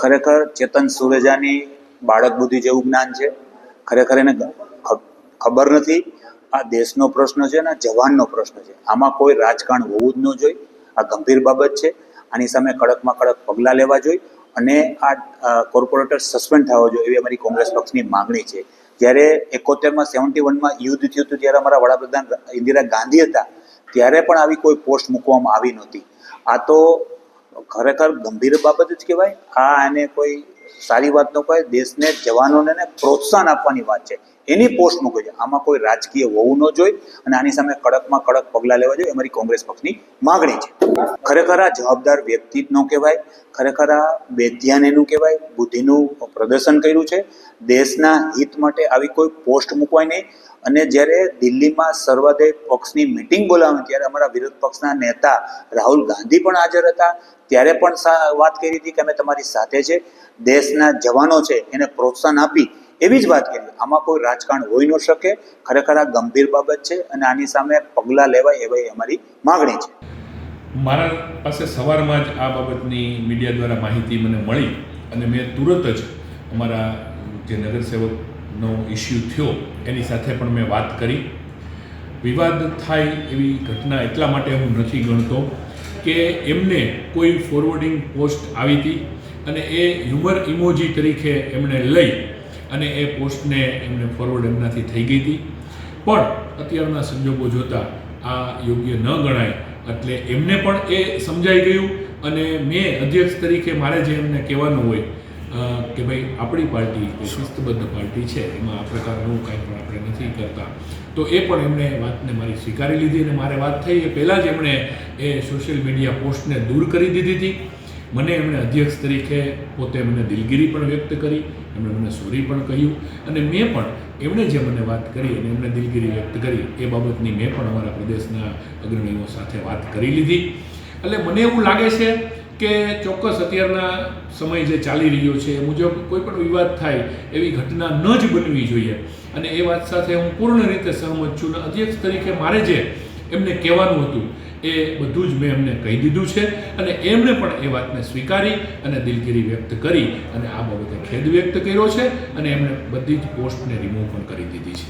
ખરેખર ચેતન સુરેજાની બાળક બુદ્ધિ જેવું જ્ઞાન છે. ખરેખર એને ખબર નથી આ દેશનો પ્રશ્ન છે ને જવાનનો પ્રશ્ન છે. આમાં કોઈ રાજકારણ હોવું જ ન જોઈએ. આ ગંભીર બાબત છે. આની સામે કડકમાં કડક પગલાં લેવા જોઈએ અને આ કોર્પોરેટર સસ્પેન્ડ થવા જોઈએ એવી અમારી કોંગ્રેસ પક્ષની માગણી છે. જ્યારે 71માં 71માં યુદ્ધ થયું હતું ત્યારે અમારા વડાપ્રધાન ઇન્દિરા ગાંધી હતા ત્યારે પણ આવી કોઈ પોસ્ટ મૂકવામાં આવી નહોતી. આ તો ખરેખર ગંભીર બાબત જ કહેવાય. એને કોઈ સારી વાત ન કહેવાય. દેશને જવાનોને પ્રોત્સાહન આપવાની વાત છે, એની પોસ્ટ મૂકે છે. આમાં કોઈ રાજકીય હોવું ન જોઈએ અને આની સામે કડકમાં કડક પગલાં લેવા જોઈએ અમારી કોંગ્રેસ પક્ષની માગણી છે. ખરેખર આ જવાબદાર વ્યક્તિ જ ન કહેવાય. ખરેખર આ બેધ્યાન એનું કહેવાય. બુદ્ધિનું પ્રદર્શન કર્યું છે. દેશના હિત માટે આવી કોઈ પોસ્ટ મૂકવાય નહીં. અને જ્યારે દિલ્હીમાં સર્વોદય પક્ષની મિટિંગ બોલાવી ત્યારે અમારા વિરોધ પક્ષના નેતા રાહુલ ગાંધી પણ હાજર હતા. ત્યારે પણ વાત કરી હતી કે અમે તમારી સાથે છે, દેશના જવાનો છે એને પ્રોત્સાહન આપી એવી જ વાત કરી. આમાં કોઈ રાજકારણ હોઈ ન શકે. ખરેખર આ ગંભીર બાબત છે અને આની સામે પગલાં લેવાય એવી અમારી માગણી છે. મારા પાસે સવારમાં જ આ બાબતની મીડિયા દ્વારા માહિતી મને મળી અને મેં તુરંત જ અમારા જે નગરસેવકનો ઇસ્યુ થયો એની સાથે પણ મેં વાત કરી. વિવાદ થાય એવી ઘટના એટલા માટે હું નથી ગણતો કે એમને કોઈ ફોરવર્ડિંગ પોસ્ટ આવી હતી અને એ હ્યુમર ઇમોજી તરીકે એમણે લઈ અને એ પોસ્ટને એમને ફોરવર્ડ એમનાથી થઈ ગઈ હતી. પણ અત્યારના સંજોગો જોતાં આ યોગ્ય ન ગણાય એટલે એમને પણ એ સમજાઈ ગયું અને મેં અધ્યક્ષ તરીકે મારે જે એમને કહેવાનું હોય કે ભાઈ આપણી પાર્ટી એ શિસ્તબદ્ધ પાર્ટી છે, એમાં આ પ્રકારનું કાંઈ પણ આપણે નથી કરતા, તો એ પણ એમણે વાતને મારી સ્વીકારી લીધી અને મારે વાત થઈ એ પહેલાં જ એમણે એ સોશિયલ મીડિયા પોસ્ટને દૂર કરી દીધી હતી. મને એમણે અધ્યક્ષ તરીકે પોતે મને દિલગીરી પણ વ્યક્ત કરી, એમણે મને સોરી પણ કહ્યું અને મેં પણ એમણે જે મને વાત કરી અને એમણે દિલગીરી વ્યક્ત કરી એ બાબતની મેં પણ અમારા પ્રદેશના અગ્રણીઓ સાથે વાત કરી લીધી. એટલે મને એવું લાગે છે કે ચોક્કસ અત્યારના સમય જે ચાલી રહ્યો છે એ મુજબ કોઈ પણ વિવાદ થાય એવી ઘટના ન જ બનવી જોઈએ અને એ વાત સાથે હું પૂર્ણ રીતે સહમત છું. અને અધ્યક્ષ તરીકે મારે જે એમને કહેવાનું હતું એ બધું જ મેં એમને કહી દીધું છે અને એમણે પણ એ વાતને સ્વીકારી અને દિલગીરી વ્યક્ત કરી અને આ બાબતે ખેદ વ્યક્ત કર્યો છે અને એમણે બધી જ પોસ્ટને રિમૂવ પણ કરી દીધી છે.